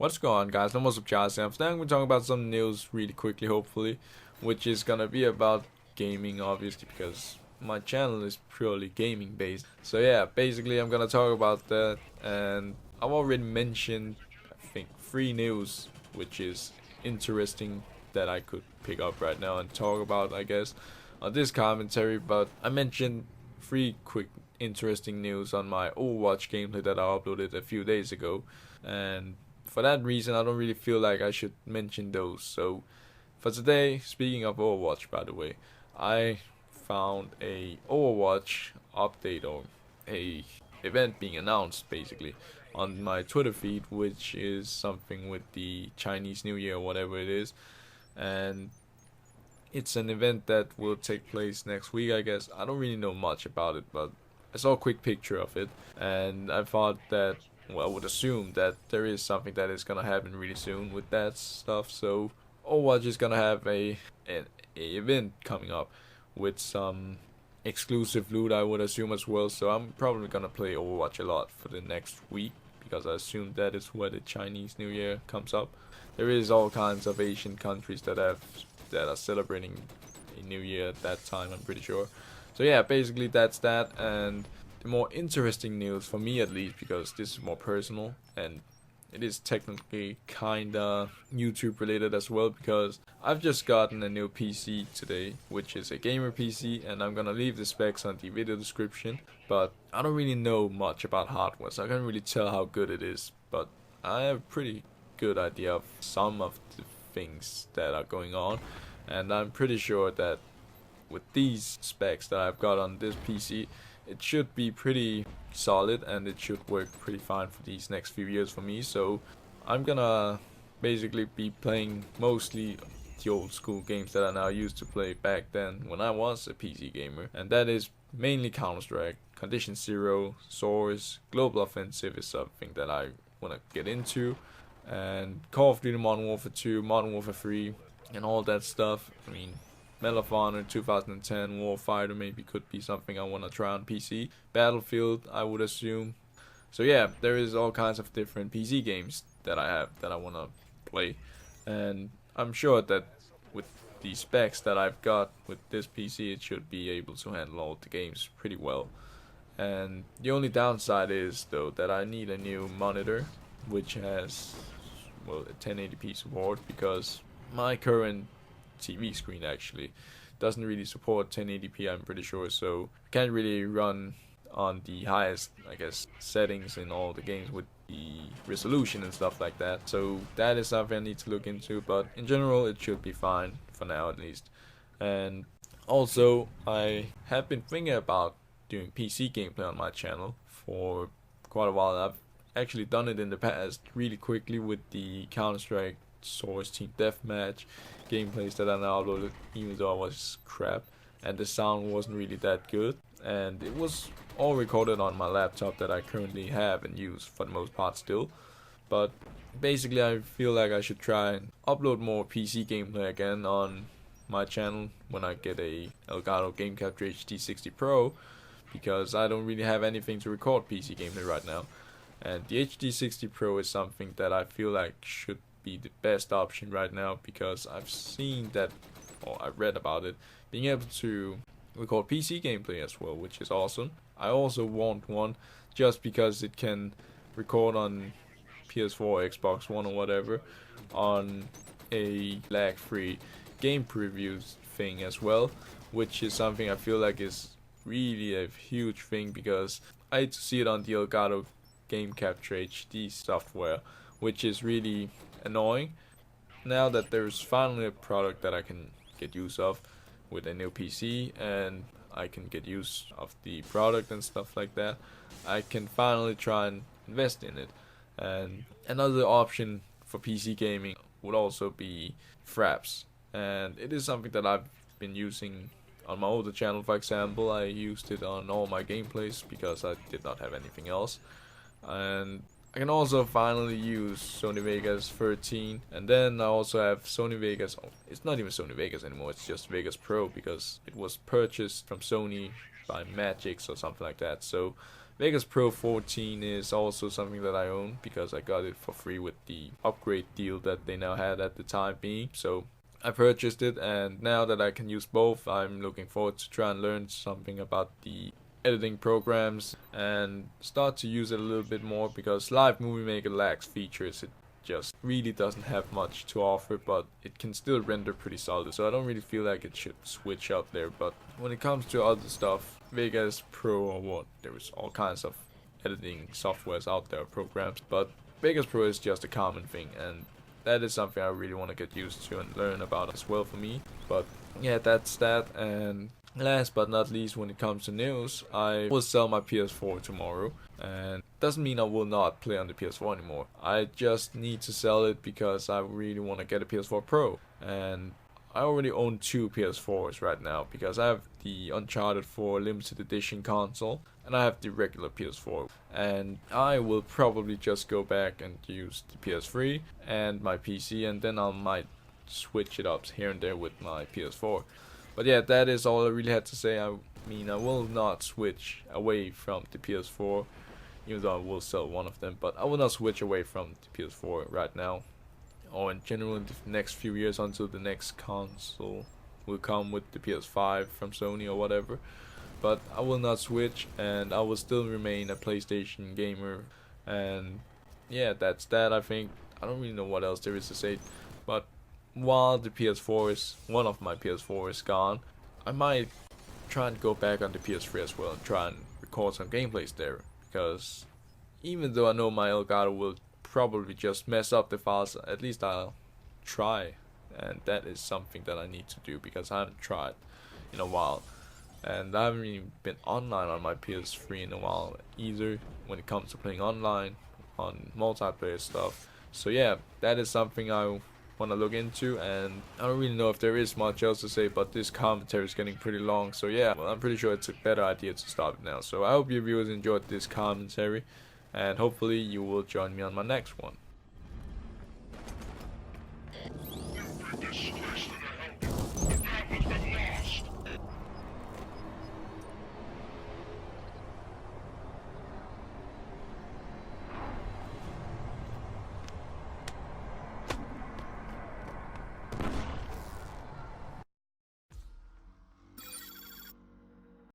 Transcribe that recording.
What's going on, guys? I'm supcharls, and today I'm going to talk about some news really quickly, hopefully, which is going to be about gaming, obviously, because my channel is purely gaming based. So yeah, basically I'm going to talk about that, and I've already mentioned, I think, 3 news, which is interesting that I could pick up right now and talk about, I guess, on this commentary, but I mentioned 3 quick interesting news on my Overwatch gameplay that I uploaded a few days ago, and for that reason I don't really feel like I should mention those. So for today, speaking of Overwatch, by the way, I found a Overwatch update, or a event being announced basically on my Twitter feed, which is something with the Chinese New Year or whatever it is, and it's an event that will take place next week, I guess. I don't really know much about it, but I saw a quick picture of it, and I thought that, well, I would assume that there is something that is gonna happen really soon with that stuff. So Overwatch is gonna have a event coming up with some exclusive loot, I would assume, as well. So I'm probably gonna play Overwatch a lot for the next week, because I assume that is where the Chinese New Year comes up. There is all kinds of Asian countries that are celebrating a new year at that time, I'm pretty sure. So yeah, basically that's that. And the more interesting news, for me at least, because this is more personal and it is technically kinda YouTube related as well, because I've just gotten a new PC today, which is a gamer PC, and I'm gonna leave the specs on the video description. But I don't really know much about hardware, so I can't really tell how good it is, but I have a pretty good idea of some of the things that are going on, and I'm pretty sure that with these specs that I've got on this PC, it should be pretty solid and it should work pretty fine for these next few years for me. So I'm gonna basically be playing mostly the old school games that I now used to play back then when I was a PC gamer, and that is mainly Counter-Strike, Condition Zero, Source, Global Offensive is something that I want to get into, and Call of Duty Modern Warfare 2, Modern Warfare 3, and all that stuff. I mean, Medal of Honor 2010, Warfighter maybe could be something I want to try on PC. Battlefield, I would assume. So yeah, there is all kinds of different PC games that I have that I want to play, and I'm sure that with the specs that I've got with this PC, it should be able to handle all the games pretty well. And the only downside is, though, that I need a new monitor, which has, well, a 1080p support, because my current TV screen actually doesn't really support 1080p, I'm pretty sure, so I can't really run on the highest, I guess, settings in all the games with the resolution and stuff like that. So that is something I need to look into, but in general it should be fine for now at least. And also, I have been thinking about doing PC gameplay on my channel for quite a while. I've actually done it in the past really quickly with the Counter-Strike Source Team Deathmatch gameplays that I now uploaded, even though I was crap and the sound wasn't really that good, and it was all recorded on my laptop that I currently have and use for the most part still. But basically I feel like I should try and upload more PC gameplay again on my channel when I get a Elgato Game Capture HD 60 Pro, because I don't really have anything to record PC gameplay right now, and the HD 60 Pro is something that I feel like should be the best option right now, because I've seen that, or I read about it, being able to record PC gameplay as well, which is awesome. I also want one just because it can record on PS4, Xbox One, or whatever, on a lag-free game previews thing as well, which is something I feel like is really a huge thing, because I had to see it on the Elgato Game Capture HD software, which is really annoying. Now that there's finally a product that I can get use of with a new PC, and I can get use of the product and stuff like that, I can finally try and invest in it. And another option for PC gaming would also be Fraps, and it is something that I've been using on my older channel. For example, I used it on all my gameplays because I did not have anything else, and I can also finally use Sony Vegas 13, and then I also have Sony Vegas. It's not even Sony Vegas anymore, it's just Vegas Pro, because it was purchased from Sony by Magix or something like that. So Vegas Pro 14 is also something that I own because I got it for free with the upgrade deal that they now had at the time being. So I purchased it, and now that I can use both, I'm looking forward to try and learn something about the editing programs and start to use it a little bit more, because Live Movie Maker lacks features. It just really doesn't have much to offer, but it can still render pretty solid, so I don't really feel like it should switch out there. But when it comes to other stuff, Vegas Pro or what, there's all kinds of editing softwares out there, programs, but Vegas Pro is just a common thing, and that is something I really want to get used to and learn about as well for me. But yeah, that's that. And last but not least, when it comes to news, I will sell my PS4 tomorrow, and doesn't mean I will not play on the PS4 anymore. I just need to sell it because I really want to get a PS4 Pro, and I already own 2 PS4s right now, because I have the Uncharted 4 limited edition console and I have the regular PS4, and I will probably just go back and use the PS3 and my PC, and then I might switch it up here and there with my PS4. But yeah, that is all I really had to say. I mean, I will not switch away from the PS4, even though I will sell one of them, but I will not switch away from the PS4 right now, or in general in the next few years, until the next console will come with the PS5 from Sony or whatever. But I will not switch, and I will still remain a PlayStation gamer. And yeah, that's that. I think I don't really know what else there is to say, but while the PS4 is, one of my PS4 is gone, I might try and go back on the PS3 as well and try and record some gameplays there, because even though I know my Elgato will probably just mess up the files, at least I'll try, and that is something that I need to do because I haven't tried in a while, and I haven't even been online on my PS3 in a while either when it comes to playing online on multiplayer stuff. So yeah, that is something I want to look into, and I don't really know if there is much else to say, but this commentary is getting pretty long, so yeah, well, I'm pretty sure it's a better idea to stop it now. So I hope you viewers enjoyed this commentary, and hopefully you will join me on my next one.